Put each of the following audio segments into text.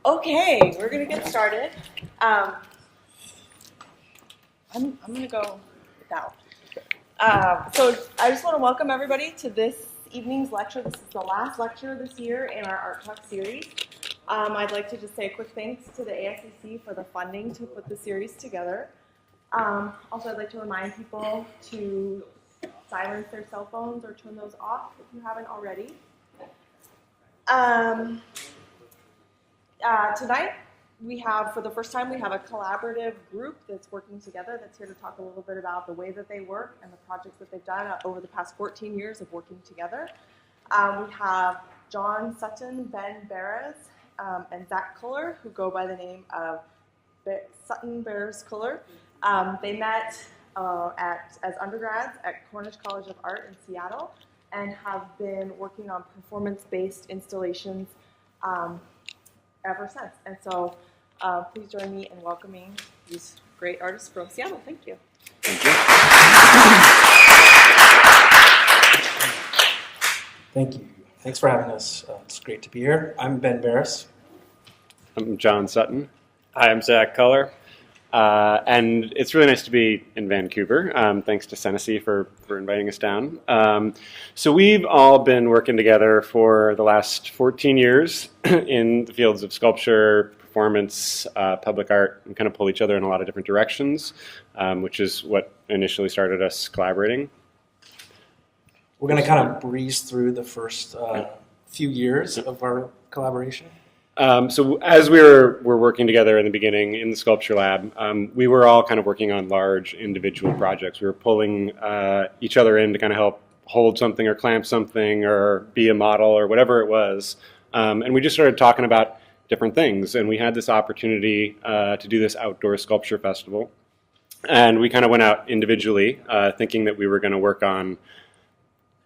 Okay, we're gonna get started. I'm gonna go without. So I just want to welcome everybody to this evening's lecture. This is the last lecture this year in our Art Talk series. I'd like to just say a quick thanks to the ASCC for the funding to put the series together. Also, I'd like to remind people to silence their cell phones or turn those off if you haven't already. Tonight, we have, for the first time, we have a collaborative group that's working together that's here to talk a little bit about the way that they work and the projects that they've done over the past 14 years of working together. We have John Sutton, Ben Beres, and Zach Culler, who go by the name of SuttonBeresCuller. They met as undergrads at Cornish College of Art in Seattle and have been working on performance-based installations ever since. And so please join me in welcoming these great artists from Seattle. Thank you. Thank you. Thank you. Thanks for having us. It's great to be here. I'm Ben Beres. I'm John Sutton. Hi, I'm Zach Culler. And it's really nice to be in Vancouver. Thanks to Tennessee for inviting us down. So we've all been working together for the last 14 years in the fields of sculpture, performance, public art, and kind of pull each other in a lot of different directions, which is what initially started us collaborating. We're going to kind of breeze through the first few years of our collaboration. So as we were working together in the beginning in the sculpture lab, we were all kind of working on large individual projects. We were pulling each other in to kind of help hold something or clamp something or be a model or whatever it was. And we just started talking about different things. And we had this opportunity to do this outdoor sculpture festival. And we kind of went out individually thinking that we were going to work on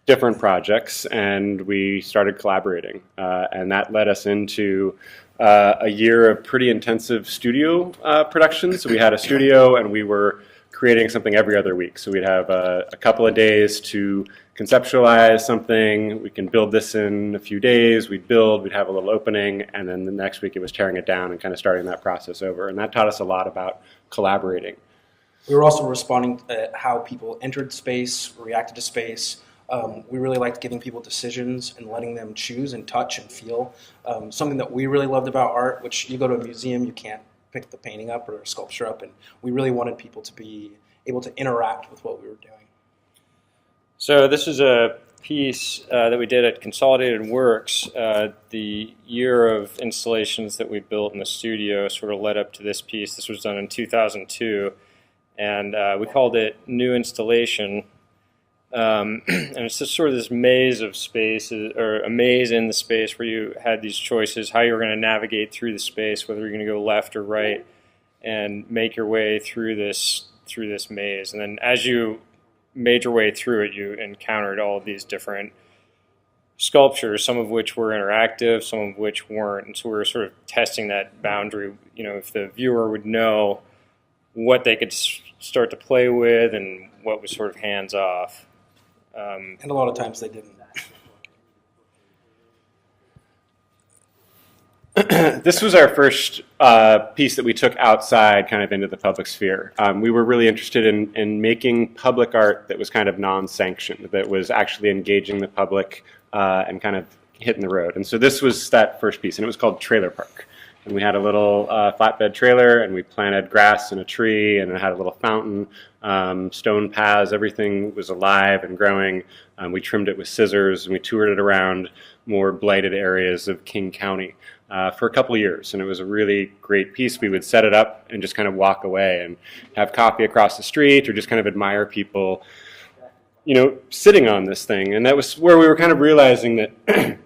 different projects, and we started collaborating, and that led us into a year of pretty intensive studio production. So we had a studio, and we were creating something every other week. So we'd have a couple of days to conceptualize something. We can build this in a few days. We'd have a little opening, and then the next week it was tearing it down and kind of starting that process over. And that taught us a lot about collaborating. We were also responding to how people entered space, reacted to space. We really liked giving people decisions and letting them choose and touch and feel. Something that we really loved about art, which you go to a museum, you can't pick the painting up or a sculpture up, and we really wanted people to be able to interact with what we were doing. So this is a piece that we did at Consolidated Works. The year of installations that we built in the studio sort of led up to this piece. This was done in 2002, and we called it New Installation. And it's just sort of this maze of spaces, or a maze in the space where you had these choices, how you were going to navigate through the space, whether you're going to go left or right, and make your way through this maze. And then as you made your way through it, you encountered all of these different sculptures, some of which were interactive, some of which weren't. And so we were sort of testing that boundary, if the viewer would know what they could start to play with and what was sort of hands off. And a lot of times they didn't. This was our first piece that we took outside, kind of into the public sphere. We were really interested in making public art that was kind of non-sanctioned, that was actually engaging the public and kind of hitting the road. And so this was that first piece, and it was called Trailer Park. And we had a little flatbed trailer, and we planted grass and a tree, and it had a little fountain, stone paths. Everything was alive and growing. We trimmed it with scissors, and we toured it around more blighted areas of King County for a couple of years. And it was a really great piece. We would set it up and just kind of walk away and have coffee across the street, or just kind of admire people, sitting on this thing. And that was where we were kind of realizing that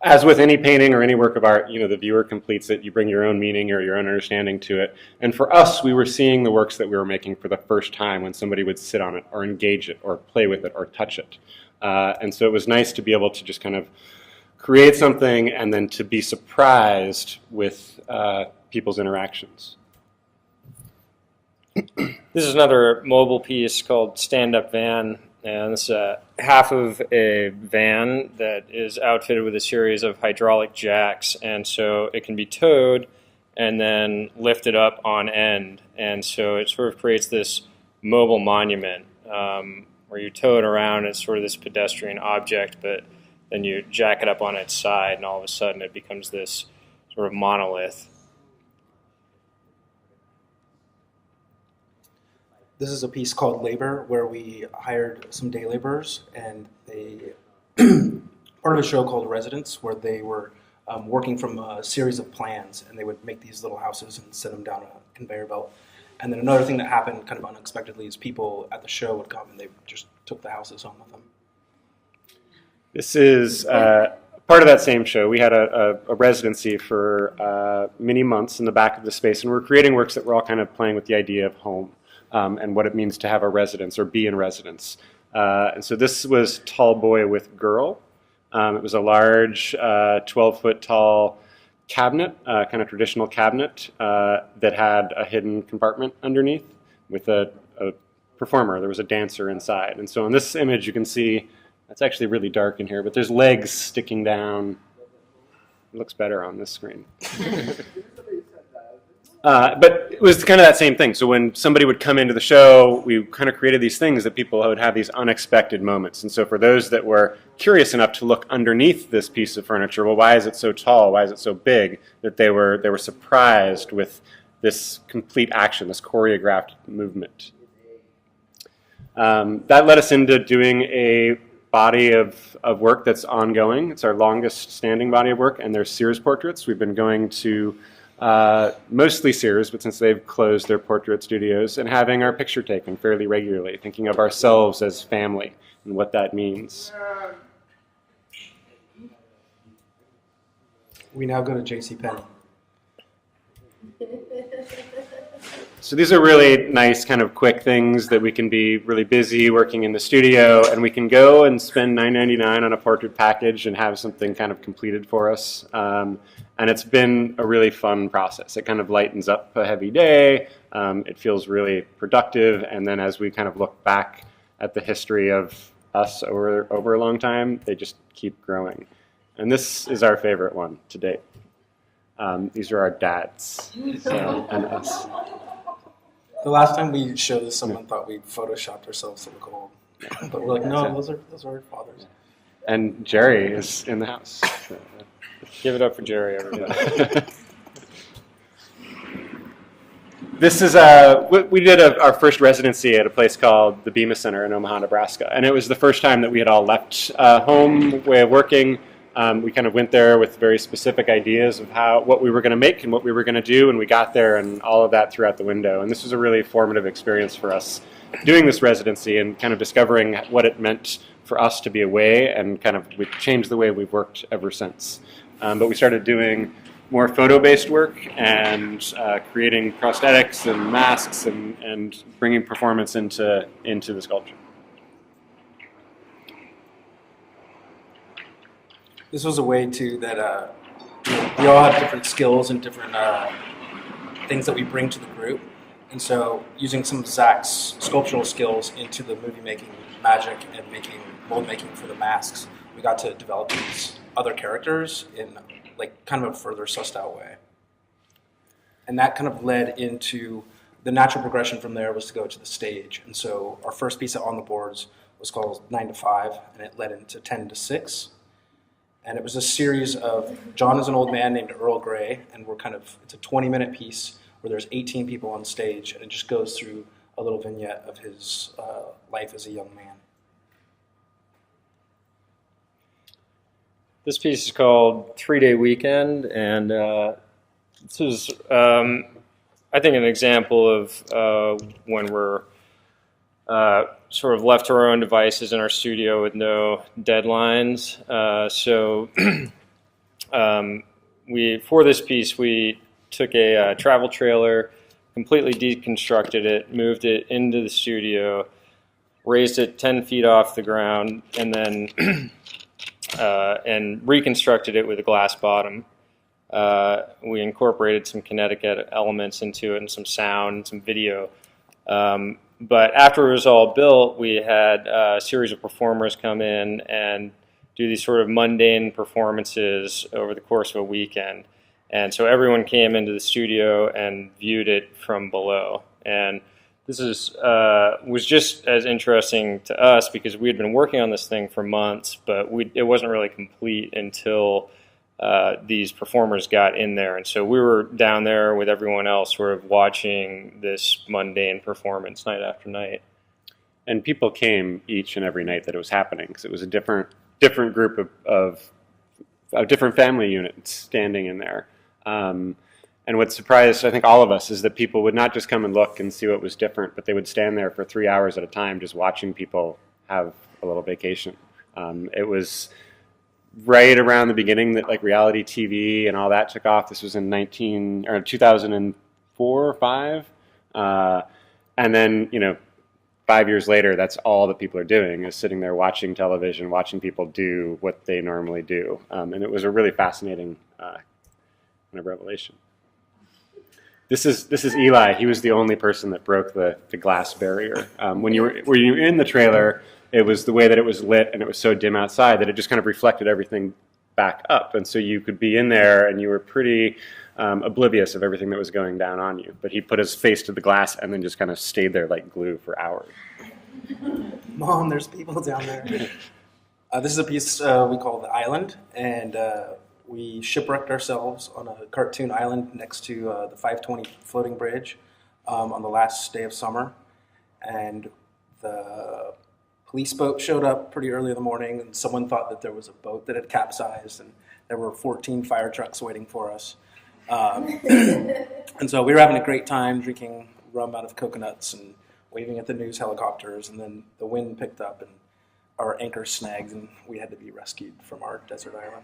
as with any painting or any work of art, the viewer completes it. You bring your own meaning or your own understanding to it. And for us, we were seeing the works that we were making for the first time when somebody would sit on it or engage it or play with it or touch it. And so it was nice to be able to just kind of create something and then to be surprised with people's interactions. This is another mobile piece called Stand Up Van, And this is half of a van that is outfitted with a series of hydraulic jacks, and so it can be towed and then lifted up on end. And so it sort of creates this mobile monument where you tow it around as sort of this pedestrian object, but then you jack it up on its side, and all of a sudden it becomes this sort of monolith. This is a piece called Labor, where we hired some day laborers, and they part of a show called Residents, where they were working from a series of plans, and they would make these little houses and set them down a conveyor belt. And then another thing that happened kind of unexpectedly is people at the show would come and they just took the houses home with them. This is part of that same show. We had a residency for many months in the back of the space, and we're creating works that we're all kind of playing with the idea of home and what it means to have a residence or be in residence. And so this was Tall Boy with Girl. It was a large 12-foot tall cabinet, kind of traditional cabinet that had a hidden compartment underneath with a performer. There was a dancer inside. And so in this image you can see, it's actually really dark in here, but there's legs sticking down. It looks better on this screen. But it was kind of that same thing. So when somebody would come into the show, we kind of created these things that people would have these unexpected moments. And so for those that were curious enough to look underneath this piece of furniture, well, why is it so tall? Why is it so big? That they were surprised with this complete action, this choreographed movement. That led us into doing a body of work that's ongoing. It's our longest standing body of work, and there's Sears portraits. We've been going to mostly Sears, but since they've closed their portrait studios, and having our picture taken fairly regularly, thinking of ourselves as family and what that means. We now go to JCPenney. So these are really nice kind of quick things that we can be really busy working in the studio, and we can go and spend $9.99 on a portrait package and have something kind of completed for us. And it's been a really fun process. It kind of lightens up a heavy day. It feels really productive. And then as we kind of look back at the history of us over a long time, they just keep growing. And this is our favorite one to date. These are our dads and us. The last time we showed this, someone thought we photoshopped ourselves to look old. But we're like, no, those are our fathers. And Jerry is in the house. Give it up for Jerry, everybody. This is we did our first residency at a place called the Bemis Center in Omaha, Nebraska, and it was the first time that we had all left home way of working. We kind of went there with very specific ideas of what we were going to make and what we were going to do, and we got there and all of that threw out the window. And this was a really formative experience for us, doing this residency and kind of discovering what it meant for us to be away, and kind of we changed the way we've worked ever since. But we started doing more photo-based work and creating prosthetics and masks and bringing performance into the sculpture. This was a way too that we all have different skills and different things that we bring to the group, and so using some of Zach's sculptural skills into the movie making magic and mold making for the masks, we got to develop these other characters in like kind of a further sussed out way. And that kind of led into the natural progression from there was to go to the stage. And so our first piece on the boards was called 9 to 5, and it led into 10 to 6. And it was a series of John is an old man named Earl Grey, and it's a 20-minute piece where there's 18 people on stage, and it just goes through a little vignette of his life as a young man. This piece is called 3-Day Weekend, and this is, I think, an example of when we're sort of left to our own devices in our studio with no deadlines. For this piece, we took a travel trailer, completely deconstructed it, moved it into the studio, raised it 10 feet off the ground, and then and reconstructed it with a glass bottom. We incorporated some kinetic elements into it and some sound and some video. But after it was all built, we had a series of performers come in and do these sort of mundane performances over the course of a weekend. And so everyone came into the studio and viewed it from below. And this was just as interesting to us because we had been working on this thing for months, but it wasn't really complete until these performers got in there. And so we were down there with everyone else sort of watching this mundane performance night after night. And people came each and every night that it was happening because it was a different group of different family units standing in there. And what surprised, I think, all of us is that people would not just come and look and see what was different, but they would stand there for 3 hours at a time just watching people have a little vacation. It was right around the beginning that like reality TV and all that took off. This was in 2004 or 5. And then, 5 years later, that's all that people are doing is sitting there watching television, watching people do what they normally do. And it was a really fascinating kind of revelation. This is Eli. He was the only person that broke the glass barrier. When you were in the trailer, it was the way that it was lit and it was so dim outside that it just kind of reflected everything back up. And so you could be in there and you were pretty oblivious of everything that was going down on you. But he put his face to the glass and then just kind of stayed there like glue for hours. Mom, there's people down there. This is a piece we call The Island, and we shipwrecked ourselves on a cartoon island next to the 520 floating bridge on the last day of summer. And the police boat showed up pretty early in the morning, and someone thought that there was a boat that had capsized, and there were 14 fire trucks waiting for us. And so we were having a great time drinking rum out of coconuts and waving at the news helicopters, and then the wind picked up and our anchor snagged, and we had to be rescued from our desert island.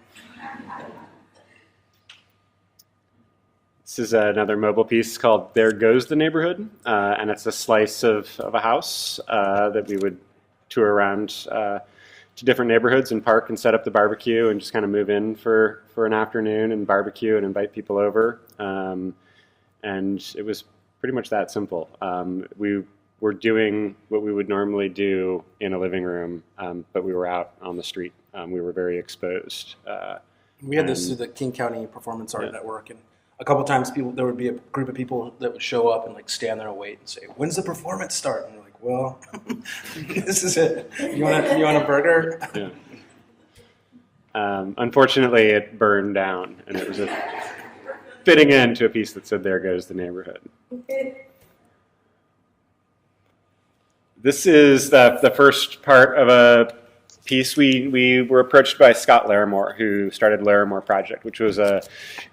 This is another mobile piece called There Goes the Neighborhood, and it's a slice of a house that we would tour around to different neighborhoods and park and set up the barbecue and just kind of move in for an afternoon and barbecue and invite people over. And it was pretty much that simple. We were doing what we would normally do in a living room, but we were out on the street. We were very exposed. We had this through the King County Performance Art Network, and a couple times there would be a group of people that would show up and like stand there and wait and say, "When's the performance start?" And we're like, "Well, this is it. You want a burger?" Yeah. Unfortunately, it burned down, and it was a fitting end to a piece that said, "There goes the neighborhood." This is the first part of a piece. We were approached by Scott Larimore, who started Larimore Project, which was a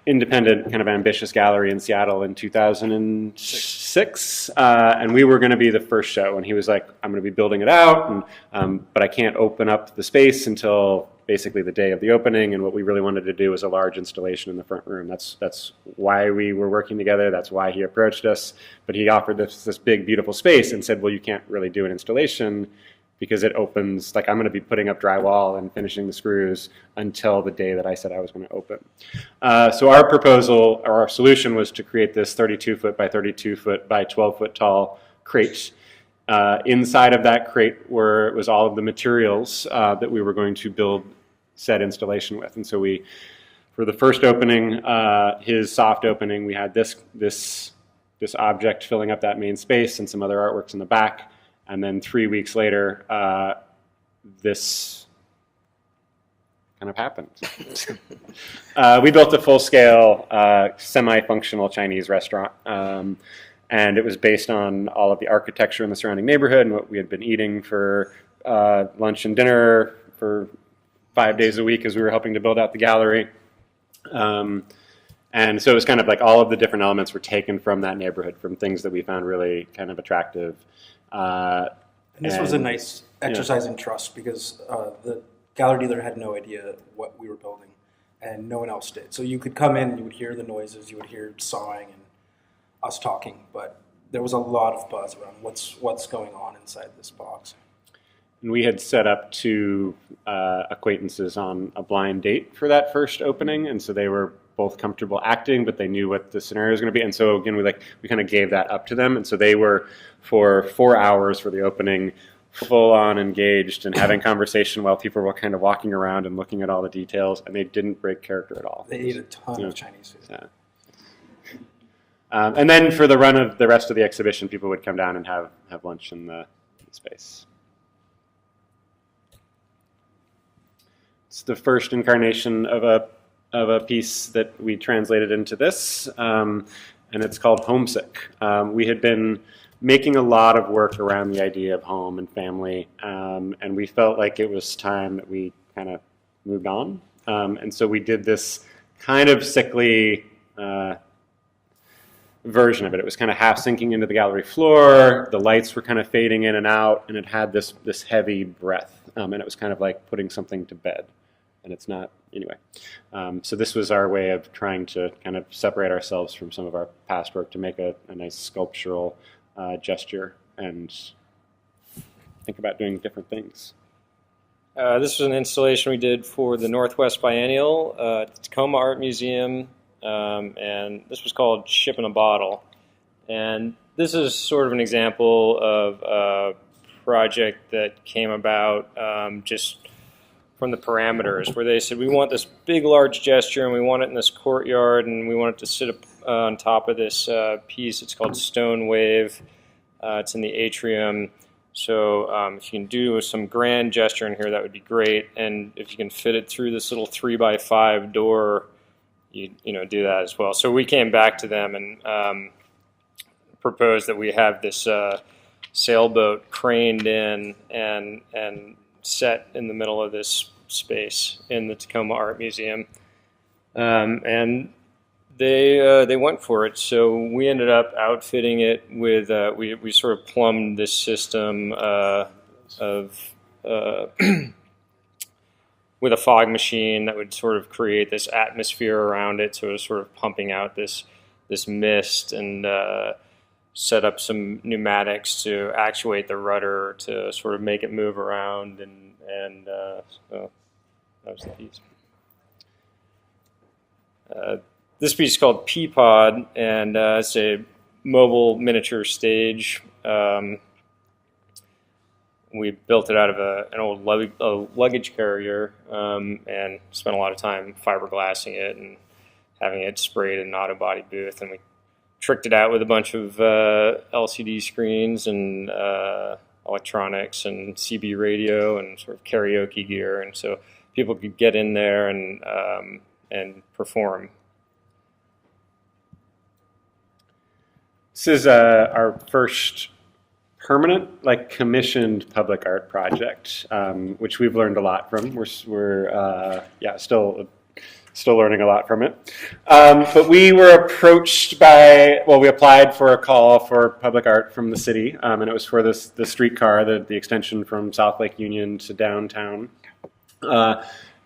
independent, kind of ambitious gallery in Seattle in 2006. And we were going to be the first show. And he was like, "I'm going to be building it out, but I can't open up the space until basically the day of the opening." And what we really wanted to do was a large installation in the front room. That's why we were working together. That's why he approached us. But he offered this big, beautiful space and said, "Well, you can't really do an installation because it opens, like I'm going to be putting up drywall and finishing the screws until the day that I said I was going to open." So our proposal, or our solution, was to create this 32-foot by 32-foot by 12-foot tall crate. Inside of that crate was all of the materials that we were going to build said installation with. And so for the first opening, his soft opening, we had this object filling up that main space and some other artworks in the back. And then 3 weeks later, this kind of happened. We built a full-scale, semi-functional Chinese restaurant. And it was based on all of the architecture in the surrounding neighborhood and what we had been eating for lunch and dinner for 5 days a week as we were helping to build out the gallery. And so it was kind of like all of the different elements were taken from that neighborhood, from things that we found really kind of attractive. And this was a nice exercise in trust because the gallery dealer had no idea what we were building, and no one else did. So you could come in and you would hear the noises, you would hear sawing and us talking, but there was a lot of buzz around what's going on inside this box. And we had set up 2 acquaintances on a blind date for that first opening, and so they were both comfortable acting, but they knew what the scenario was going to be. And so again, we kind of gave that up to them. And so they were, for 4 hours for the opening, full on engaged and having conversation while people were kind of walking around and looking at all the details, and they didn't break character at all. They ate a ton of Chinese food. Yeah. And then for the run of the rest of the exhibition, people would come down and have lunch in the space. It's the first incarnation of a piece that we translated into this, and it's called Homesick. We had been making a lot of work around the idea of home and family, and we felt like it was time that we kind of moved on. And so we did this kind of sickly version of it. It was kind of half sinking into the gallery floor, the lights were kind of fading in and out, and it had this heavy breath, and it was kind of like putting something to bed. And it's not, anyway. So this was our way of trying to kind of separate ourselves from some of our past work to make a nice sculptural gesture and think about doing different things. This was an installation we did for the Northwest Biennial at the Tacoma Art Museum, and this was called Ship in a Bottle. And this is sort of an example of a project that came about just from the parameters, where they said, we want this big, large gesture, and we want it in this courtyard, and we want it to sit on top of this piece. It's called Stone Wave. It's in the atrium. So if you can do some grand gesture in here, that would be great. And if you can fit it through this little 3x5 door, you do that as well. So we came back to them and proposed that we have this sailboat craned in and set in the middle of this space in the Tacoma Art Museum, and they went for it. So we ended up outfitting it with we sort of plumbed this system of with a fog machine that would sort of create this atmosphere around it. So it was sort of pumping out this mist, and set up some pneumatics to actuate the rudder to sort of make it move around, and so that was the piece. This piece is called Peapod, and it's a mobile miniature stage. We built it out of an old luggage carrier, and spent a lot of time fiberglassing it and having it sprayed in an auto body booth, and we tricked it out with a bunch of LCD screens and electronics and CB radio and sort of karaoke gear, and so people could get in there and perform. This is our first permanent, commissioned public art project, which we've learned a lot from. We're still learning a lot from it. But we were approached we applied for a call for public art from the city, and it was for the streetcar, the extension from South Lake Union to downtown.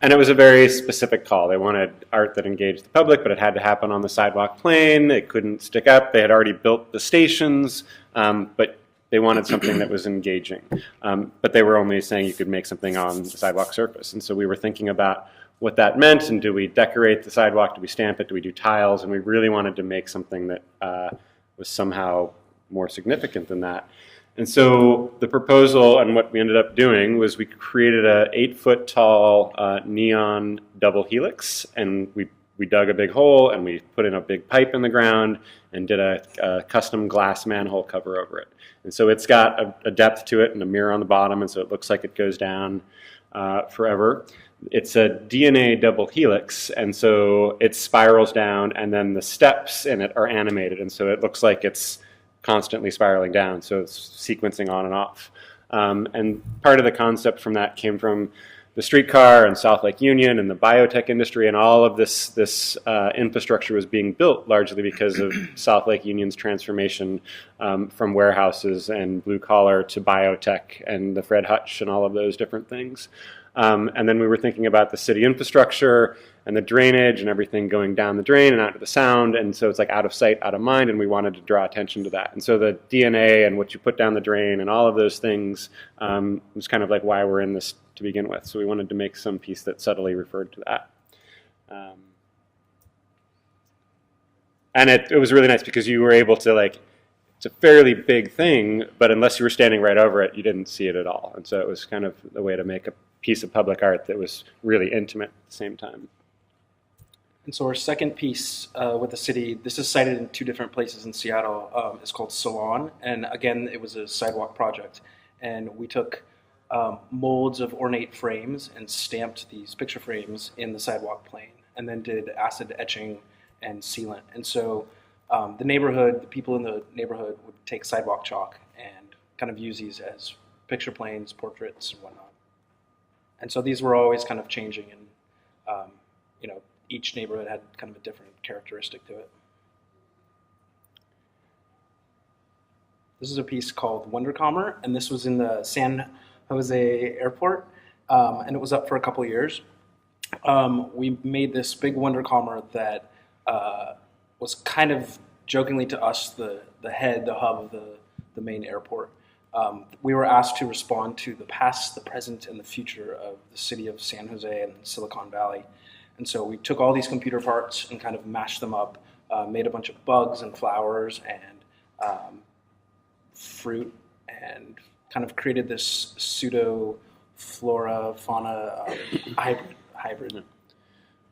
And it was a very specific call. They wanted art that engaged the public, but it had to happen on the sidewalk plane. It couldn't stick up. They had already built the stations, but they wanted something that was engaging. But they were only saying you could make something on the sidewalk surface. And so we were thinking about what that meant, and do we decorate the sidewalk, do we stamp it, do we do tiles, and we really wanted to make something that was somehow more significant than that. And so the proposal and what we ended up doing was we created a 8-foot tall neon double helix, and we dug a big hole and we put in a big pipe in the ground and did a custom glass manhole cover over it. And so it's got a depth to it and a mirror on the bottom, and so it looks like it goes down forever. It's a DNA double helix, and so it spirals down, and then the steps in it are animated, and so it looks like it's constantly spiraling down, so it's sequencing on and off. And part of the concept from that came from the streetcar and South Lake Union and the biotech industry, and all of this infrastructure was being built largely because of South Lake Union's transformation from warehouses and blue collar to biotech and the Fred Hutch and all of those different things. And then we were thinking about the city infrastructure and the drainage and everything going down the drain and out to the sound, and so it's like out of sight, out of mind, and we wanted to draw attention to that. And so the DNA and what you put down the drain and all of those things was kind of like why we're in this to begin with. So we wanted to make some piece that subtly referred to that. And it was really nice because you were able to, like, it's a fairly big thing, but unless you were standing right over it, you didn't see it at all. And so it was kind of a way to make a piece of public art that was really intimate at the same time. And so our second piece with the city, this is cited in 2 different places in Seattle, is called Salon. And again, it was a sidewalk project. And we took molds of ornate frames and stamped these picture frames in the sidewalk plane, and then did acid etching and sealant. And so the people in the neighborhood would take sidewalk chalk and kind of use these as picture planes, portraits, and whatnot. And so these were always kind of changing, and each neighborhood had kind of a different characteristic to it. This is a piece called Wondercomer, and this was in the San Jose airport, and it was up for a couple years. We made this big Wondercomer that was kind of jokingly to us the hub of the main airport. We were asked to respond to the past, the present, and the future of the city of San Jose and Silicon Valley. And so we took all these computer parts and kind of mashed them up, made a bunch of bugs and flowers and fruit, and kind of created this pseudo flora fauna hybrid.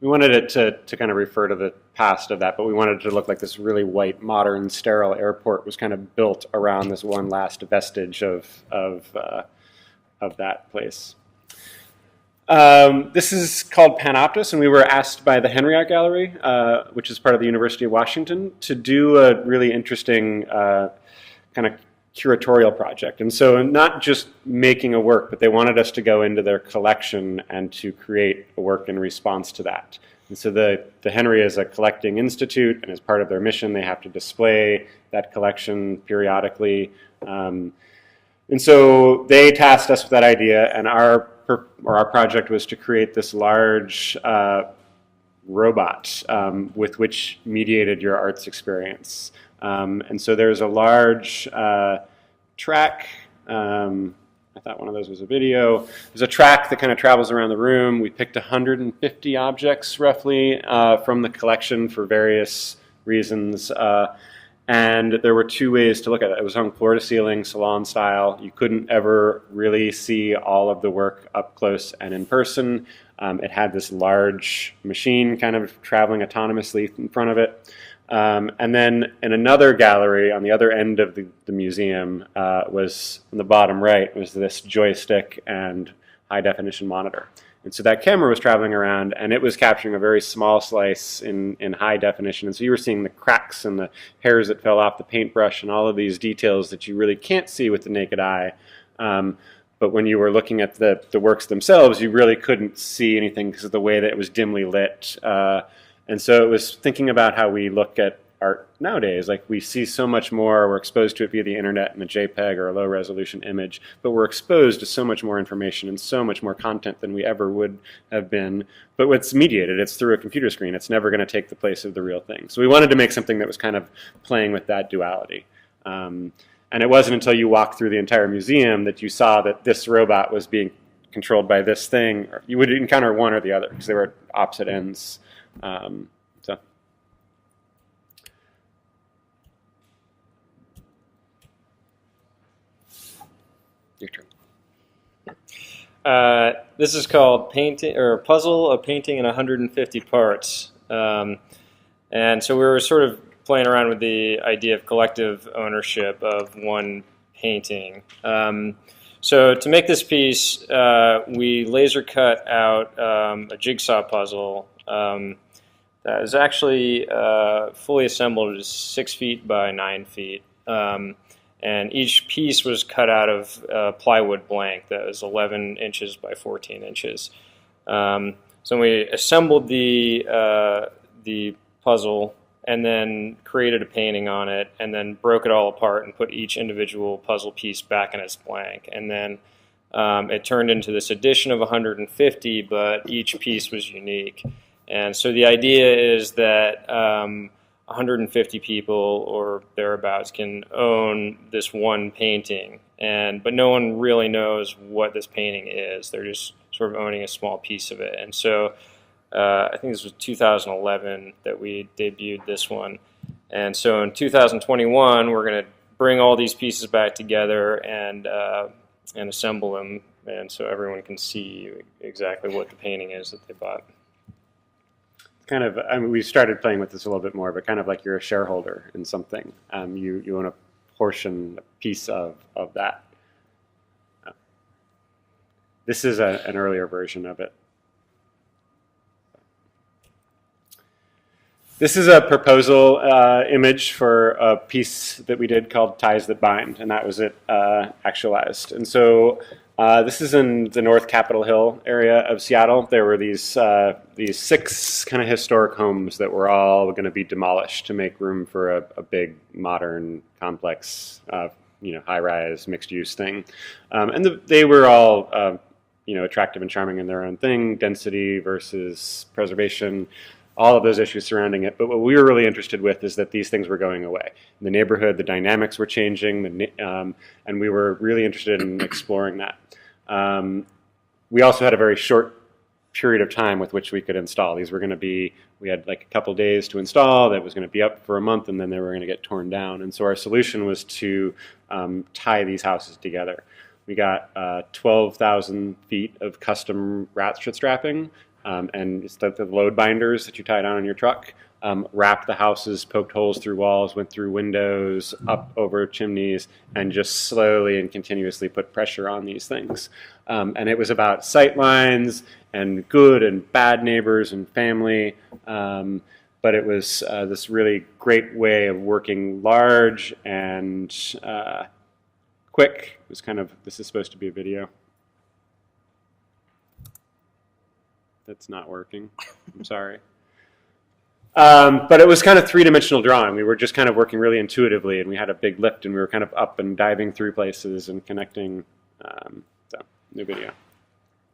We wanted it to kind of refer to the past of that, but we wanted it to look like this really white, modern, sterile airport was kind of built around this one last vestige of that place. This is called Panoptis, and we were asked by the Henry Art Gallery, which is part of the University of Washington, to do a really interesting kind of curatorial project. And so not just making a work, but they wanted us to go into their collection and to create a work in response to that. And so the Henry is a collecting institute, and as part of their mission, they have to display that collection periodically. And so they tasked us with that idea, and our project was to create this large robot with which mediated your arts experience. And so there's a large track. I thought one of those was a video. There's a track that kind of travels around the room. We picked 150 objects, roughly, from the collection for various reasons. And there were 2 ways to look at it. It was hung floor to ceiling, salon style. You couldn't ever really see all of the work up close and in person. It had this large machine kind of traveling autonomously in front of it. And then in another gallery on the other end of the museum was, on the bottom right, was this joystick and high definition monitor. And so that camera was traveling around, and it was capturing a very small slice in high definition. And so you were seeing the cracks and the hairs that fell off the paintbrush and all of these details that you really can't see with the naked eye. But when you were looking at the works themselves, you really couldn't see anything because of the way that it was dimly lit. And so it was thinking about how we look at art nowadays. Like, we see so much more, we're exposed to it via the internet in a JPEG or a low resolution image, but we're exposed to so much more information and so much more content than we ever would have been. But what's mediated, it's through a computer screen. It's never going to take the place of the real thing. So we wanted to make something that was kind of playing with that duality. And it wasn't until you walked through the entire museum that you saw that this robot was being controlled by this thing. Or you would encounter one or the other because they were at opposite ends. So. Your turn. This is called Painting or Puzzle: A Painting in 150 Parts. And so we were sort of playing around with the idea of collective ownership of one painting. So to make this piece, we laser cut out a jigsaw puzzle that is actually fully assembled. It is 6 feet by 9 feet. And each piece was cut out of plywood blank that was 11 inches by 14 inches. So we assembled the puzzle and then created a painting on it, and then broke it all apart and put each individual puzzle piece back in its blank. And then it turned into this addition of 150, but each piece was unique. And so the idea is that 150 people or thereabouts can own this one painting, but no one really knows what this painting is. They're just sort of owning a small piece of it. And so I think this was 2011 that we debuted this one. And so in 2021, we're going to bring all these pieces back together and assemble them, and so everyone can see exactly what the painting is that they bought. Kind of, I mean, we started playing with this a little bit more, but kind of like you're a shareholder in something. You own a portion, a piece of that. This is an earlier version of it. This is a proposal image for a piece that we did called Ties That Bind, and that was it actualized. And so this is in the North Capitol Hill area of Seattle. There were these 6 kind of historic homes that were all going to be demolished to make room for a big, modern, complex, high-rise, mixed-use thing. And they were all, attractive and charming in their own thing, density versus preservation, all of those issues surrounding it. But what we were really interested with is that these things were going away. In the neighborhood, the dynamics were changing, and we were really interested in exploring that. We also had a very short period of time with which we could install. These were going to be, we had like a couple days to install, that was going to be up for a month, and then they were going to get torn down. And so our solution was to tie these houses together. We got 12,000 feet of custom ratchet strapping, and it's the load binders that you tie down on your truck. Wrapped the houses, poked holes through walls, went through windows, up over chimneys, and just slowly and continuously put pressure on these things. And it was about sight lines and good and bad neighbors and family. But it was this really great way of working large and quick. It was kind of, this is supposed to be a video. That's not working. I'm sorry. But it was kind of 3-dimensional drawing. We were just kind of working really intuitively, and we had a big lift, and we were kind of up and diving through places and connecting. So, new video.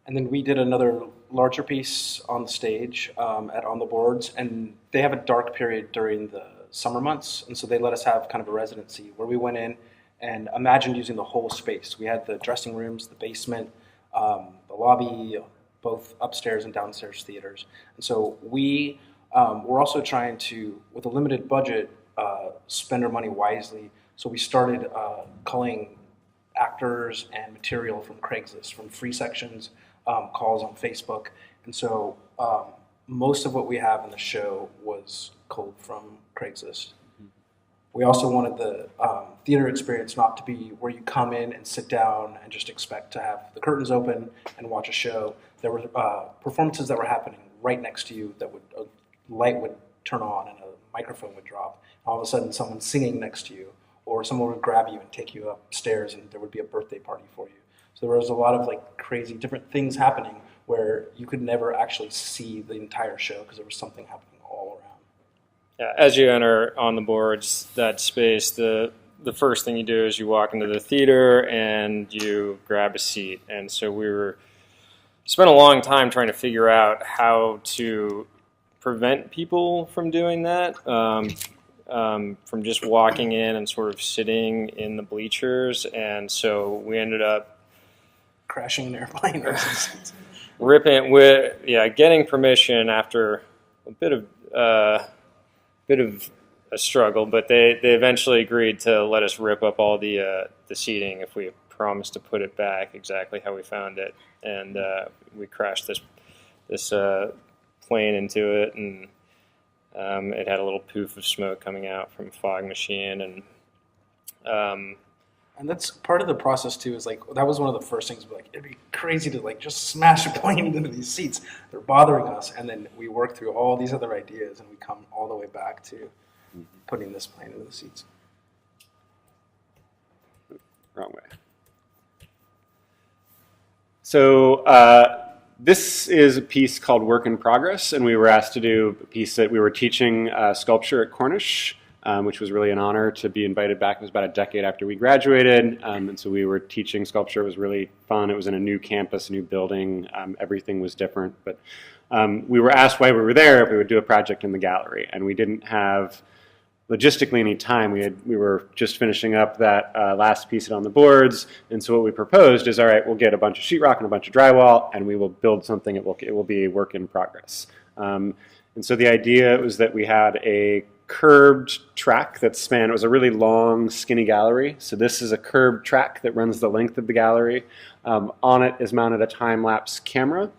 And then we did another larger piece on the stage On the Boards, and they have a dark period during the summer months, and so they let us have kind of a residency where we went in and imagined using the whole space. We had the dressing rooms, the basement, the lobby, both upstairs and downstairs theaters. And so we're also trying to, with a limited budget, spend our money wisely. So we started culling actors and material from Craigslist, from free sections, calls on Facebook. And so most of what we have in the show was culled from Craigslist. We also wanted the theater experience not to be where you come in and sit down and just expect to have the curtains open and watch a show. There were performances that were happening right next to you that a light would turn on and a microphone would drop. All of a sudden, someone's singing next to you, or someone would grab you and take you upstairs, and there would be a birthday party for you. So there was a lot of like crazy different things happening where you could never actually see the entire show because there was something happening all around. Yeah, as you enter On the Boards, that space, the first thing you do is you walk into the theater and you grab a seat. And so we spent a long time trying to figure out how to prevent people from doing that, from just walking in and sort of sitting in the bleachers. And so we ended up crashing an airplane. Getting permission after a bit of a struggle, but they eventually agreed to let us rip up all the seating if we promised to put it back exactly how we found it. And we crashed this plane into it, and it had a little poof of smoke coming out from a fog machine, and that's part of the process too. Is like that was one of the first things. Like it'd be crazy to like just smash a plane into these seats. They're bothering us, and then we work through all these other ideas, and we come all the way back to putting this plane into the seats. Wrong way. So this is a piece called Work in Progress, and we were asked to do a piece that we were teaching sculpture at Cornish, which was really an honor to be invited back. It was about a decade after we graduated, and so we were teaching sculpture. It was really fun. It was in a new campus, a new building. Everything was different, but we were asked why we were there if we would do a project in the gallery, and we didn't have logistically any time. We were just finishing up that last piece On the Boards, and so what we proposed is, all right, we'll get a bunch of sheetrock and a bunch of drywall, and we will build something. It will be a work in progress. And so the idea was that we had a curved track that spanned. It was a really long, skinny gallery. So this is a curved track that runs the length of the gallery. On it is mounted a time-lapse camera.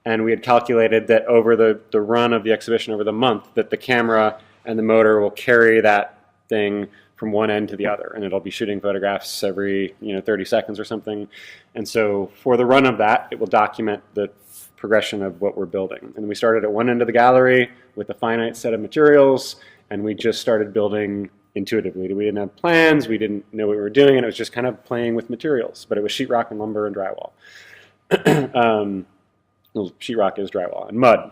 And we had calculated that over the run of the exhibition, over the month, that the camera and the motor will carry that thing from one end to the other. And it'll be shooting photographs every 30 seconds or something. And so for the run of that, it will document the progression of what we're building. And we started at one end of the gallery with a finite set of materials, and we just started building intuitively. We didn't have plans, we didn't know what we were doing, and it was just kind of playing with materials. But it was sheetrock and lumber and drywall. Well, sheetrock is drywall and mud.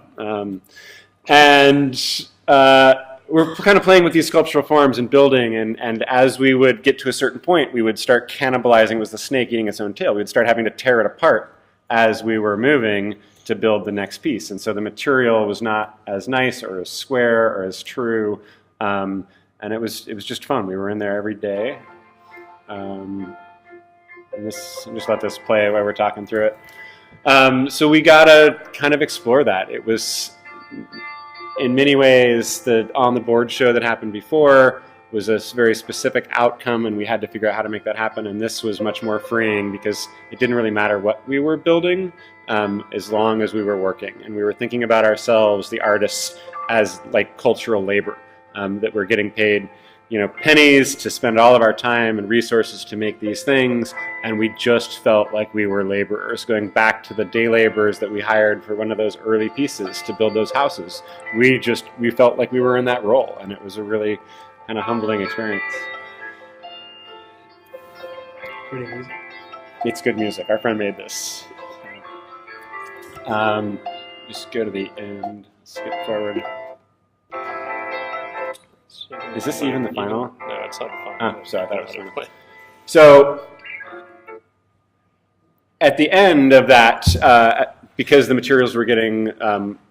We're kind of playing with these sculptural forms and building, and as we would get to a certain point, we would start cannibalizing. It was the snake eating its own tail. We would start having to tear it apart as we were moving to build the next piece. And so the material was not as nice or as square or as true, and it was just fun. We were in there every day. And just let this play while we're talking through it. So we got to kind of explore that. It was, in many ways, the on the board show that happened before was a very specific outcome, and we had to figure out how to make that happen. And this was much more freeing because it didn't really matter what we were building as long as we were working. And we were thinking about ourselves, the artists, as like cultural labor, that we're getting paid pennies to spend all of our time and resources to make these things, and we just felt like we were laborers, going back to the day laborers that we hired for one of those early pieces to build those houses. We felt like we were in that role, and it was a really kind of humbling experience. Pretty music. It's good music. Our friend made this. Just go to the end, skip forward. Is this even the final? No, it's not the final. Oh, sorry, I thought it was the final. So, at the end of that, because the materials were getting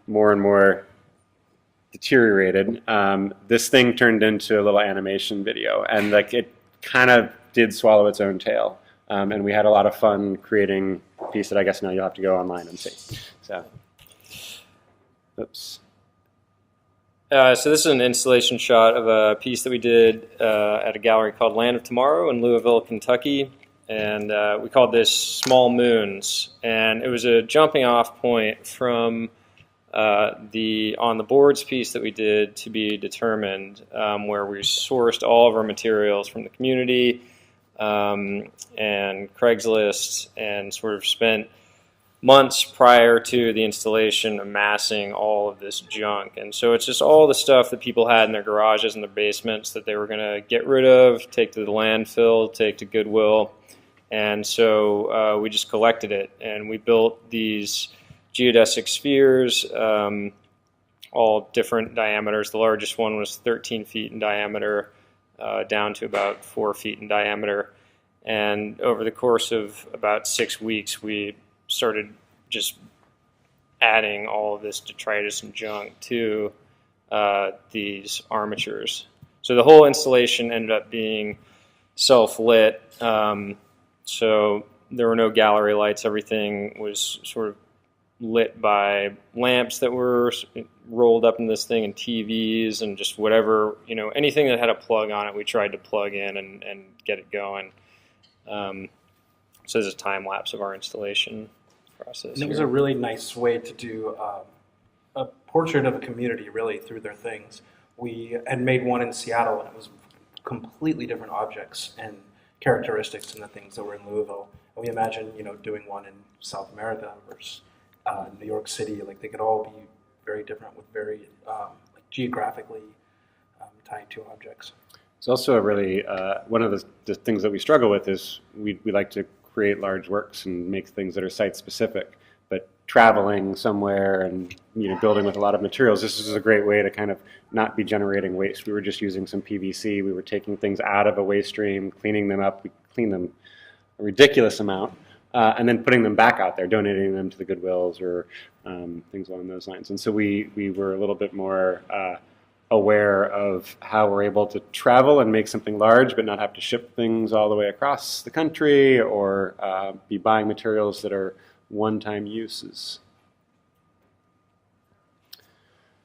more and more deteriorated, this thing turned into a little animation video, and like it kind of did swallow its own tail. And we had a lot of fun creating a piece that I guess now you'll have to go online and see. So, oops. So this is an installation shot of a piece that we did at a gallery called Land of Tomorrow in Louisville, Kentucky. And we called this Small Moons. And it was a jumping off point from the On the Boards piece that we did To Be Determined, where we sourced all of our materials from the community and Craigslist, and sort of spent months prior to the installation amassing all of this junk. And so it's just all the stuff that people had in their garages and their basements that they were going to get rid of, take to the landfill, take to Goodwill. And so we just collected it, and we built these geodesic spheres, all different diameters. The largest one was 13 feet in diameter, down to about 4 feet in diameter. And over the course of about 6 weeks, we started just adding all of this detritus and junk to these armatures. So the whole installation ended up being self-lit. So there were no gallery lights. Everything was sort of lit by lamps that were rolled up in this thing, and TVs, and just whatever, anything that had a plug on it, we tried to plug in and get it going. So there's a time lapse of our installation process. And it was a really nice way to do a portrait of a community, really, through their things. We had made one in Seattle, and it was completely different objects and characteristics than the things that were in Louisville. And we imagine, doing one in South America versus New York City. Like, they could all be very different with very geographically tied to objects. It's also a really, one of the things that we struggle with is we like to create large works and make things that are site-specific, but traveling somewhere and building with a lot of materials, this is a great way to kind of not be generating waste. We were just using some PVC. We were taking things out of a waste stream, cleaning them up. We cleaned them a ridiculous amount, and then putting them back out there, donating them to the Goodwills or things along those lines. And so we were a little bit more aware of how we're able to travel and make something large but not have to ship things all the way across the country or be buying materials that are one-time uses.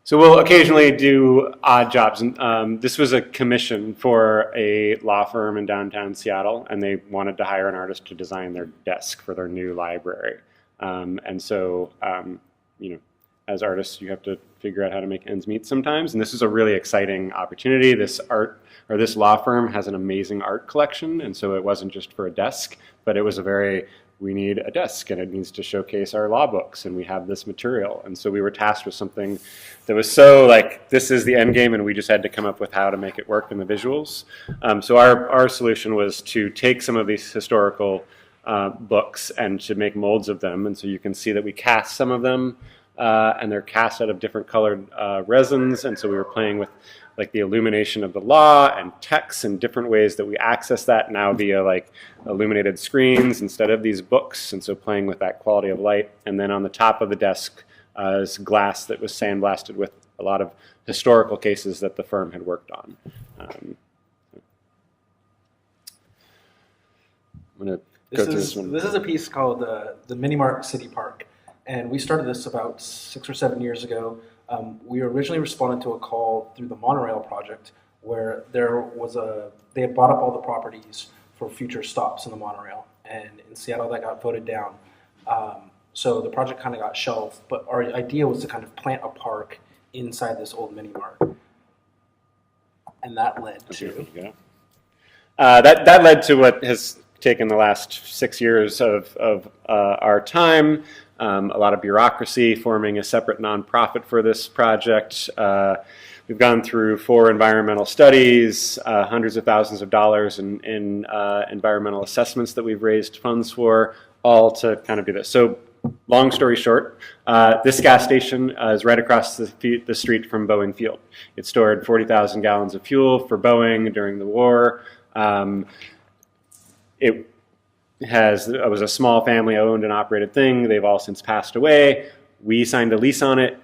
So we'll occasionally do odd jobs. And this was a commission for a law firm in downtown Seattle, and they wanted to hire an artist to design their desk for their new library. And so, you know, as artists, you have to figure out how to make ends meet sometimes. And this is a really exciting opportunity. This law firm has an amazing art collection, and so it wasn't just for a desk, but it was we need a desk, and it needs to showcase our law books, and we have this material. And so we were tasked with something that was so like, this is the end game, and we just had to come up with how to make it work in the visuals. So our solution was to take some of these historical books and to make molds of them. And so you can see that we cast some of them, and they're cast out of different colored resins. And so we were playing with like the illumination of the law and text and different ways that we access that now via like illuminated screens instead of these books. And so playing with that quality of light. And then on the top of the desk is glass that was sandblasted with a lot of historical cases that the firm had worked on. I'm going to go through this one. This is a piece called the Mini Mart City Park. And we started this about 6 or 7 years ago. We originally responded to a call through the monorail project where they had bought up all the properties for future stops in the monorail. And in Seattle, that got voted down. So the project kind of got shelved. But our idea was to kind of plant a park inside this old mini mart. And that led to... That led to what has taken the last 6 years of our time. A lot of bureaucracy, forming a separate nonprofit for this project. We've gone through 4 environmental studies, hundreds of thousands of dollars in environmental assessments that we've raised funds for, all to kind of do this. So long story short, this gas station is right across the street from Boeing Field. It stored 40,000 gallons of fuel for Boeing during the war. It was a small family-owned and operated thing. They've all since passed away. We signed a lease on it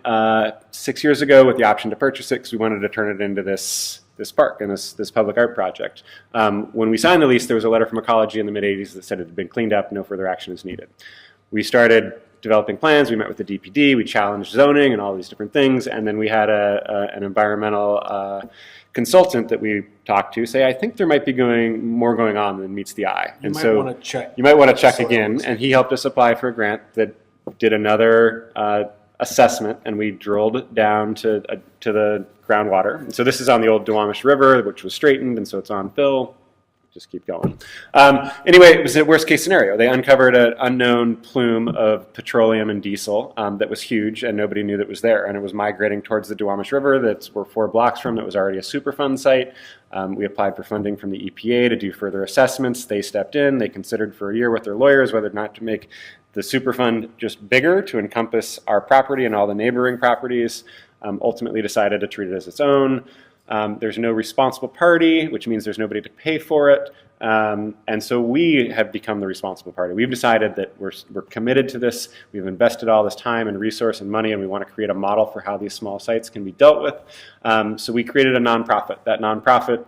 6 years ago with the option to purchase it because we wanted to turn it into this park and this public art project. When we signed the lease, there was a letter from Ecology in the mid-'80s that said it had been cleaned up, no further action is needed. We started developing plans. We met with the DPD. We challenged zoning and all these different things. And then we had an environmental consultant that we talked to say, I think there might be more going on than meets the eye. You might want to check again. And he helped us apply for a grant that did another assessment, and we drilled down to the groundwater. And so this is on the old Duwamish River, which was straightened, and so it's on fill. Just keep going. Anyway, it was a worst case scenario. They uncovered an unknown plume of petroleum and diesel that was huge, and nobody knew that was there. And it was migrating towards the Duwamish River that we're 4 blocks from. That was already a Superfund site. We applied for funding from the EPA to do further assessments. They stepped in. They considered for a year with their lawyers whether or not to make the Superfund just bigger to encompass our property and all the neighboring properties. Ultimately decided to treat it as its own. There's no responsible party, which means there's nobody to pay for it. And so we have become the responsible party. We've decided that we're committed to this. We've invested all this time and resource and money, and we want to create a model for how these small sites can be dealt with. So we created a nonprofit. That nonprofit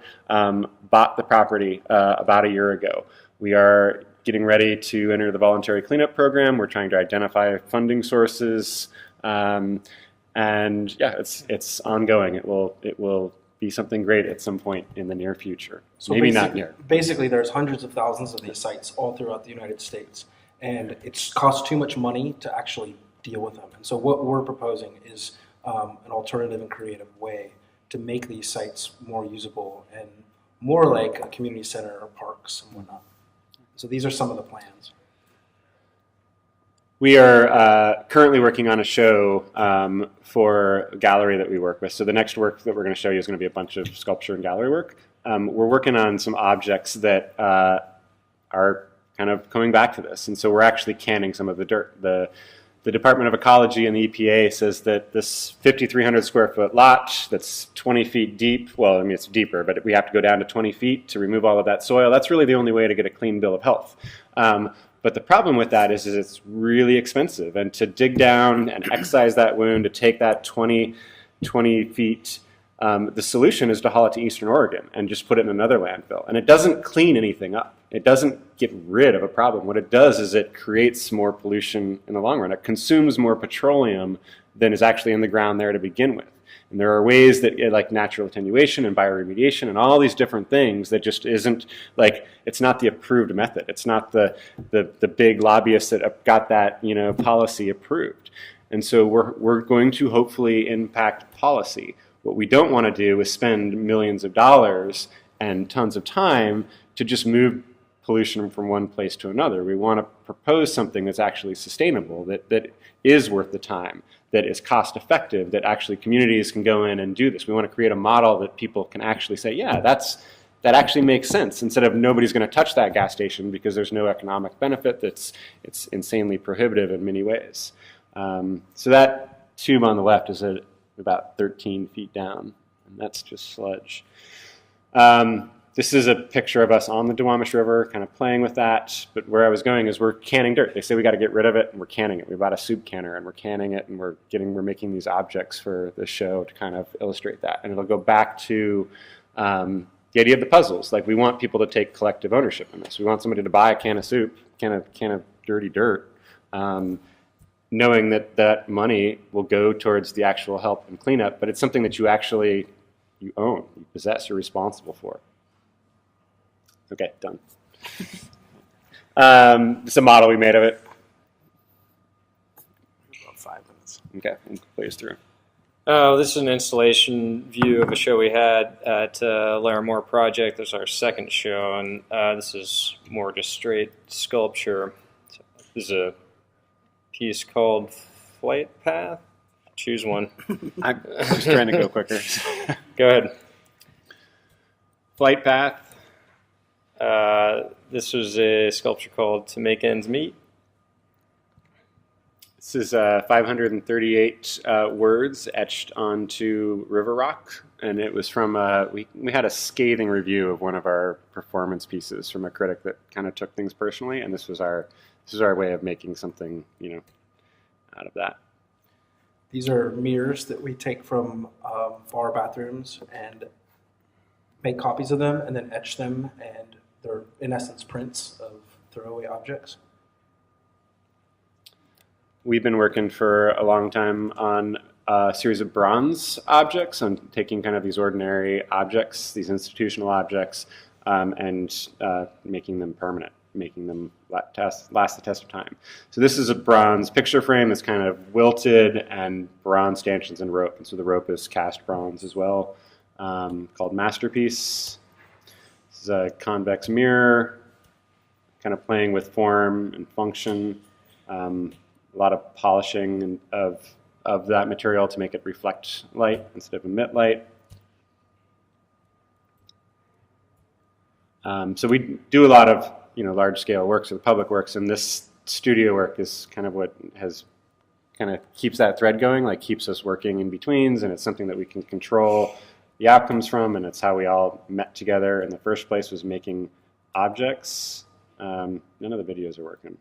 bought the property about a year ago. We are getting ready to enter the voluntary cleanup program. We're trying to identify funding sources. And yeah, it's ongoing. It will be something great at some point in the near future. So maybe not near. Basically, there's hundreds of thousands of these sites all throughout the United States, and it costs too much money to actually deal with them. And so what we're proposing is an alternative and creative way to make these sites more usable and more like a community center or parks and whatnot. So these are some of the plans. We are currently working on a show for a gallery that we work with. So the next work that we're going to show you is going to be a bunch of sculpture and gallery work. We're working on some objects that are kind of coming back to this. And so we're actually canning some of the dirt. The Department of Ecology and the EPA says that this 5,300 square foot lot that's 20 feet deep, well, I mean, it's deeper, but we have to go down to 20 feet to remove all of that soil. That's really the only way to get a clean bill of health. But the problem with that is it's really expensive. And to dig down and excise that wound, to take that 20 feet, the solution is to haul it to Eastern Oregon and just put it in another landfill. And it doesn't clean anything up. It doesn't get rid of a problem. What it does is it creates more pollution in the long run. It consumes more petroleum than is actually in the ground there to begin with. And there are ways that, like natural attenuation and bioremediation and all these different things that just isn't, like, it's not the approved method. It's not the big lobbyists that got that, policy approved. And so we're going to hopefully impact policy. What we don't want to do is spend millions of dollars and tons of time to just move pollution from one place to another. We want to propose something that's actually sustainable, that is worth the time, that is cost effective, that actually communities can go in and do this. We want to create a model that people can actually say, yeah, that actually makes sense, instead of nobody's going to touch that gas station because there's no economic benefit. It's insanely prohibitive in many ways. So that tube on the left is at about 13 feet down, and that's just sludge. This is a picture of us on the Duwamish River, kind of playing with that. But where I was going is we're canning dirt. They say we got to get rid of it, and we're canning it. We bought a soup canner, and we're canning it, and we're making these objects for the show to kind of illustrate that. And it'll go back to the idea of the puzzles. Like, we want people to take collective ownership in this. We want somebody to buy a can of soup, can of dirty dirt, knowing that money will go towards the actual help and cleanup. But it's something that you own, you possess, you're responsible for. Okay, done. This is a model we made of it. About 5 minutes. Okay, we'll play us through. This is an installation view of a show we had at Larimore Project. This is our second show, and this is more just straight sculpture. So this is a piece called Flight Path. Choose one. I'm just trying to go quicker. Go ahead. Flight Path. This was a sculpture called To Make Ends Meet. This is 538 words etched onto river rock, and it was from we had a scathing review of one of our performance pieces from a critic that kind of took things personally, and this was our way of making something out of that. These are mirrors that we take from bar bathrooms and make copies of them and then etch them, and they're in essence prints of throwaway objects. We've been working for a long time on a series of bronze objects, on taking kind of these ordinary objects, these institutional objects, and making them permanent, making them last the test of time. So this is a bronze picture frame that's kind of wilted, and bronze stanchions and rope. And so the rope is cast bronze as well, called Masterpiece. This is a convex mirror, kind of playing with form and function. A lot of polishing of that material to make it reflect light instead of emit light. So we do a lot of large-scale works, or the public works, and this studio work is kind of what keeps that thread going, like keeps us working in betweens, and it's something that we can control the outcomes from, and it's how we all met together in the first place, was making objects. None of the videos are working.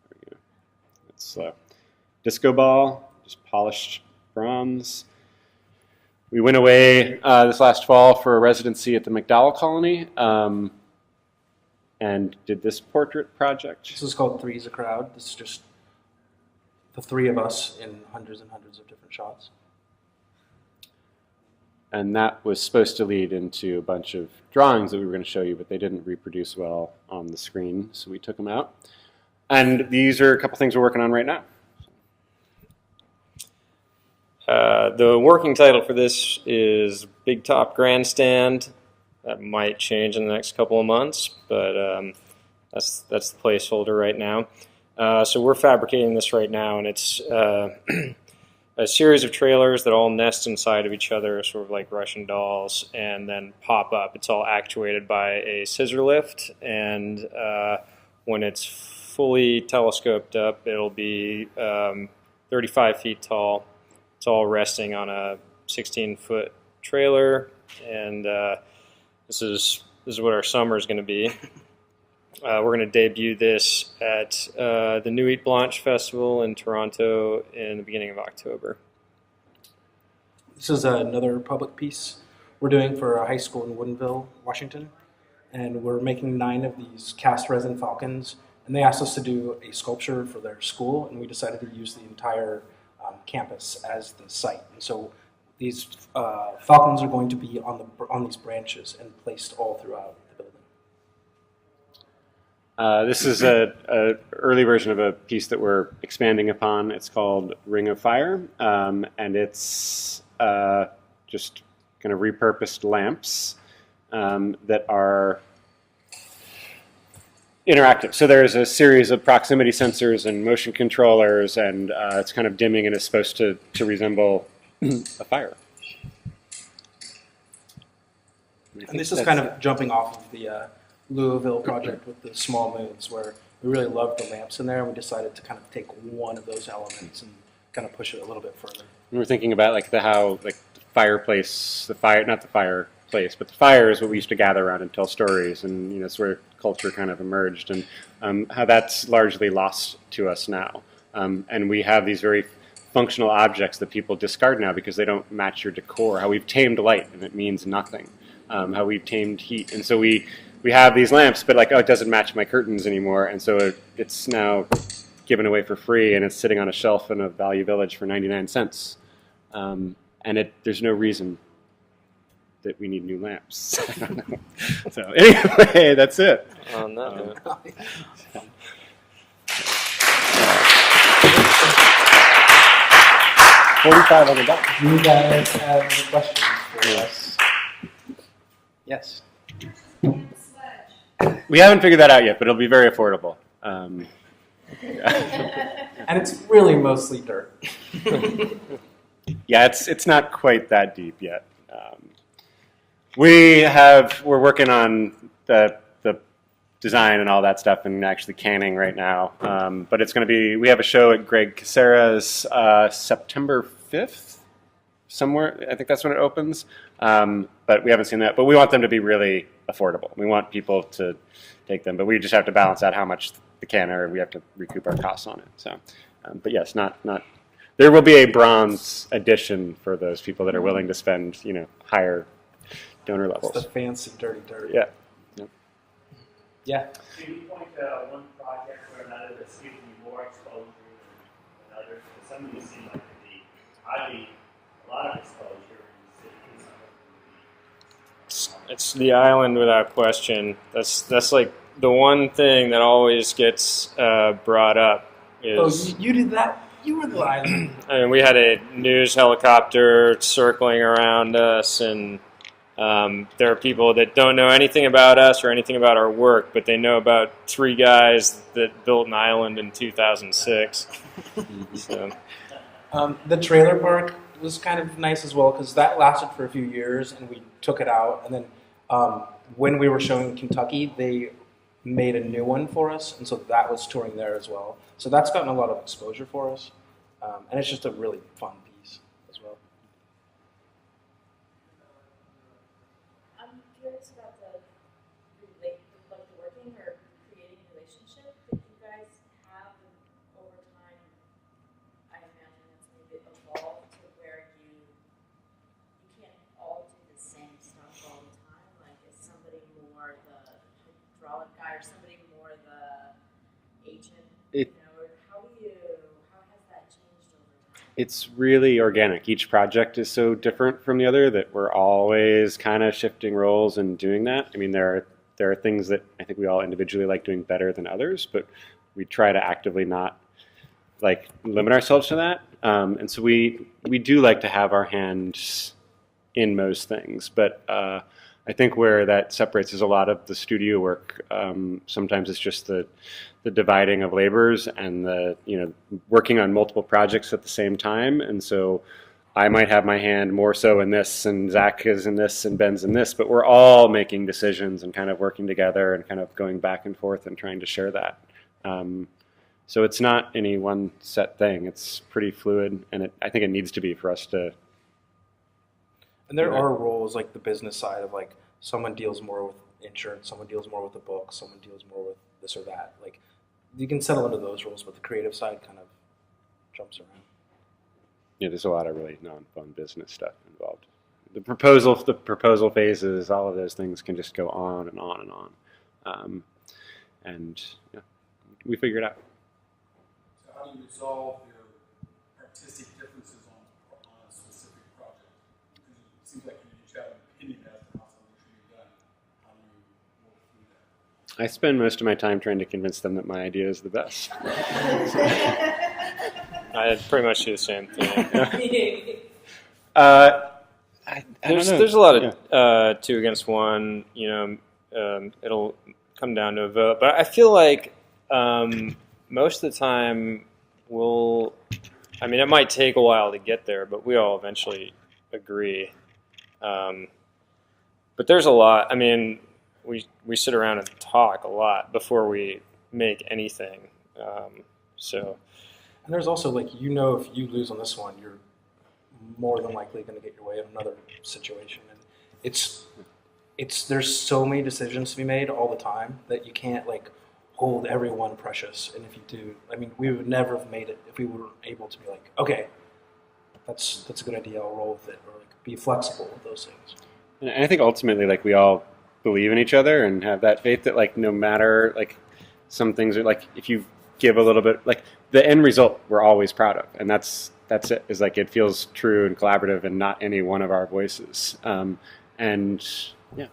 There we go. It's disco ball, just polished bronze. We went away this last fall for a residency at the McDowell Colony, and did this portrait project. This is called Three's a Crowd. This is just the three of us in hundreds and hundreds of different shots. And that was supposed to lead into a bunch of drawings that we were going to show you, but they didn't reproduce well on the screen, so we took them out. And these are a couple things we're working on right now. The working title for this is Big Top Grandstand. That might change in the next couple of months, but that's the placeholder right now. So we're fabricating this right now, and it's a series of trailers that all nest inside of each other, sort of like Russian dolls, and then pop up. It's all actuated by a scissor lift, and when it's fully telescoped up, it'll be 35 feet tall. It's all resting on a 16-foot trailer, and this is what our summer is going to be. We're going to debut this at the Nuit Blanche Festival in Toronto in the beginning of October. This is another public piece we're doing for a high school in Woodinville, Washington, and we're making 9 of these cast resin falcons, and they asked us to do a sculpture for their school, and we decided to use the entire campus as the site. And so these falcons are going to be on these branches and placed all throughout the building. This is a early version of a piece that we're expanding upon. It's called Ring of Fire, and it's just kind of repurposed lamps that are interactive. So there's a series of proximity sensors and motion controllers, and it's kind of dimming and is supposed to resemble a fire. And this is kind of jumping off of the Louisville project with the small moons, where we really loved the lamps in there, and we decided to kind of take one of those elements and kind of push it a little bit further. We were thinking about like the fireplace, not the fireplace, but the fire is what we used to gather around and tell stories, and it's where culture kind of emerged, and how that's largely lost to us now. And we have these very functional objects that people discard now because they don't match your decor. How we've tamed light, and it means nothing. How we've tamed heat, and so we have these lamps, but like, oh, it doesn't match my curtains anymore, and so it's now given away for free, and it's sitting on a shelf in a Value Village for 99 cents. And there's no reason that we need new lamps. So anyway, that's it. On that note. 45 on the dot. Do you guys have any questions for us? Yes. We haven't figured that out yet, but it'll be very affordable. And it's really mostly dirt. Yeah, it's not quite that deep yet. We're working on the design and all that stuff and actually canning right now. But it's going to be, we have a show at Greg Casera's September 5th, somewhere. I think that's when it opens. But we haven't seen that. But we want them to be really affordable. We want people to take them, but we just have to balance out how much the canner, we have to recoup our costs on it. So, but yes, not. There will be a bronze edition for those people that are willing to spend, higher donor levels. It's the fancy dirty dirt. Yeah. Yeah. Can you point to one project or another that's giving you more exposure than others? Because some of these seem like to be highly a lot of exposure in some of It's the island without question. That's like the one thing that always gets brought up is. Oh, you did that. You were the island. I mean, we had a news helicopter circling around us, and there are people that don't know anything about us or anything about our work, but they know about 3 guys that built an island in 2006. So. The trailer park was kind of nice as well, because that lasted for a few years, and we took it out. And then when we were showing Kentucky, they made a new one for us, and so that was touring there as well. So that's gotten a lot of exposure for us, and it's just a really fun piece as well. I'm curious about the working or creating a relationship that you guys have over time. I imagine it's maybe evolved to where you can't all do the same stuff all the time. Like, is somebody more the hydraulic guy or somebody more the agent? How has that changed over time? It's really organic. Each project is so different from the other that we're always kind of shifting roles and doing that. I mean, there are things that I think we all individually like doing better than others, but we try to actively not limit ourselves to that. And so we do like to have our hands in most things, but I think where that separates is a lot of the studio work. Sometimes it's just the dividing of labors and the working on multiple projects at the same time. And so I might have my hand more so in this, and Zach is in this, and Ben's in this, but we're all making decisions and kind of working together and kind of going back and forth and trying to share that. So it's not any one set thing. It's pretty fluid, and I think it needs to be for us to. And there are roles like the business side of someone deals more with insurance, someone deals more with the book, someone deals more with this or that. You can settle into those roles, but the creative side kind of jumps around. Yeah, there's a lot of really non-fun business stuff involved. The proposal phases, all of those things can just go on and on and on. And we figure it out. So how do you resolve your artistic differences I spend most of my time trying to convince them that my idea is the best. I pretty much do the same thing. I don't know. There's a lot of Yeah. 2 against 1. It'll come down to a vote, but I feel like most of the time it might take a while to get there, but we all eventually agree. But there's a lot. I mean, we sit around and talk a lot before we make anything. And there's also if you lose on this one, you're more than likely going to get your way in another situation. And there's so many decisions to be made all the time that you can't hold everyone precious. And if you do, we would never have made it if we were able to be okay, that's a good idea, I'll roll with it, or be flexible with those things. And I think ultimately, we all believe in each other and have that faith that, no matter, some things are, if you give a little bit, the end result we're always proud of. And that's it, is, it feels true and collaborative and not any one of our voices. And, yeah.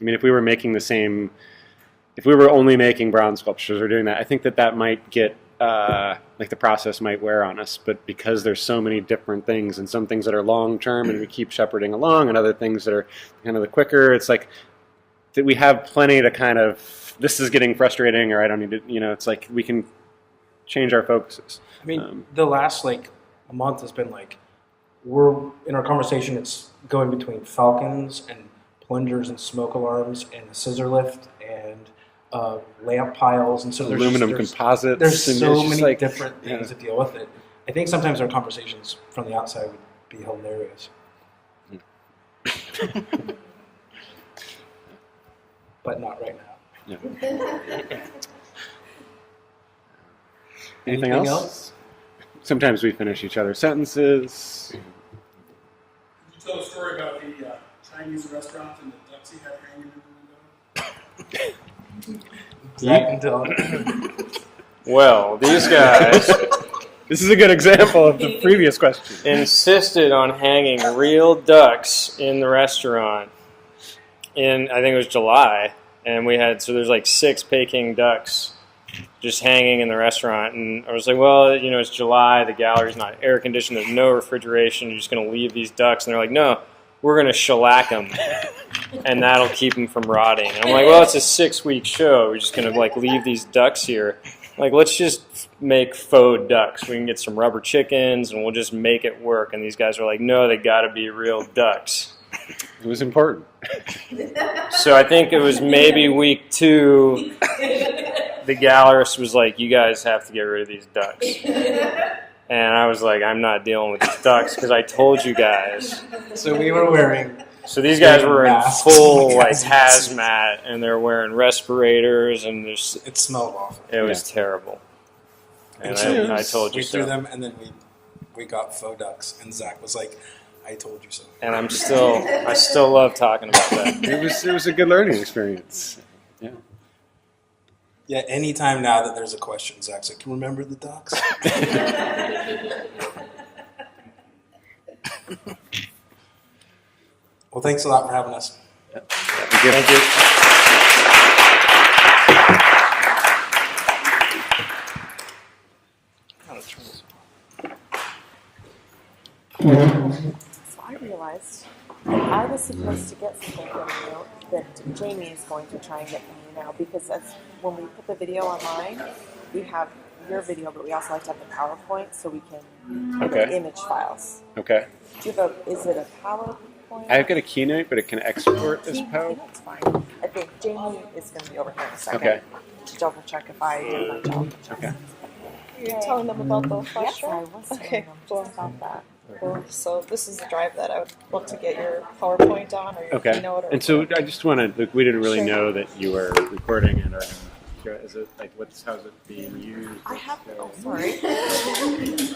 If we were making if we were only making bronze sculptures or doing that, I think that might get, the process might wear on us. But because there's so many different things, and some things that are long-term and we keep shepherding along, and other things that are kind of the quicker, it's that we have plenty to kind of, this is getting frustrating, or I don't need to, it's we can change our focuses. The last, a month has been we're, in our conversation, it's going between falcons and plungers and smoke alarms and a scissor lift and lamp piles, and so there's aluminum composites. There's so and many different things to deal with it. I think sometimes our conversations from the outside would be hilarious, but not right now. Yeah. Anything else? Sometimes we finish each other's sentences. Could you tell a story about the Chinese restaurant and the ducks you had hanging in the window? Zach can tell. Well, these guys This is a good example of the previous question. insisted on hanging real ducks in the restaurant in, I think it was July, and there's 6 Peking ducks just hanging in the restaurant, and I was like, well, it's July, the gallery's not air conditioned, there's no refrigeration, you're just going to leave these ducks, and they're like, no, we're going to shellac them, and that'll keep them from rotting. And I'm like, well, it's a 6-week show, we're just going to leave these ducks here. Let's just make faux ducks. We can get some rubber chickens, and we'll just make it work. And these guys were like, no, they got to be real ducks. It was important. So I think it was maybe week 2, the gallerist was like, you guys have to get rid of these ducks. And I was like, I'm not dealing with these ducks because I told you guys. So we were wearing. So these guys were in masks. full hazmat, and they're wearing respirators, and It smelled awful. it was terrible. And so I told you we threw so. them, and then we got faux ducks, and Zach was like, "I told you so." And I still love talking about that. It was a good learning experience. Yeah. Yeah. Anytime now that there's a question, Zach's like, "Can you remember the ducks?" Well, thanks a lot for having us. Thank you. So I realized I was supposed to get something from you that Jamie is going to try and get from you now, because when we put the video online, we have your video, but we also like to have the PowerPoint so we can put the image files. Okay. Do you have is it a PowerPoint? I've got a Keynote, but it can export as PowerPoint. Keynote's fine. I think Jamie is going to be over here in a second. Okay. To double check if I did my job. Okay. You're telling them about the flash Yes, I drive? was telling Okay, them cool. just about that. Cool. So this is the drive that I would love to get your PowerPoint on or your Okay. keynote. Or And so I just want to, we didn't really Sure. know that you were recording it, or is it how's it being used? I have, oh, sorry.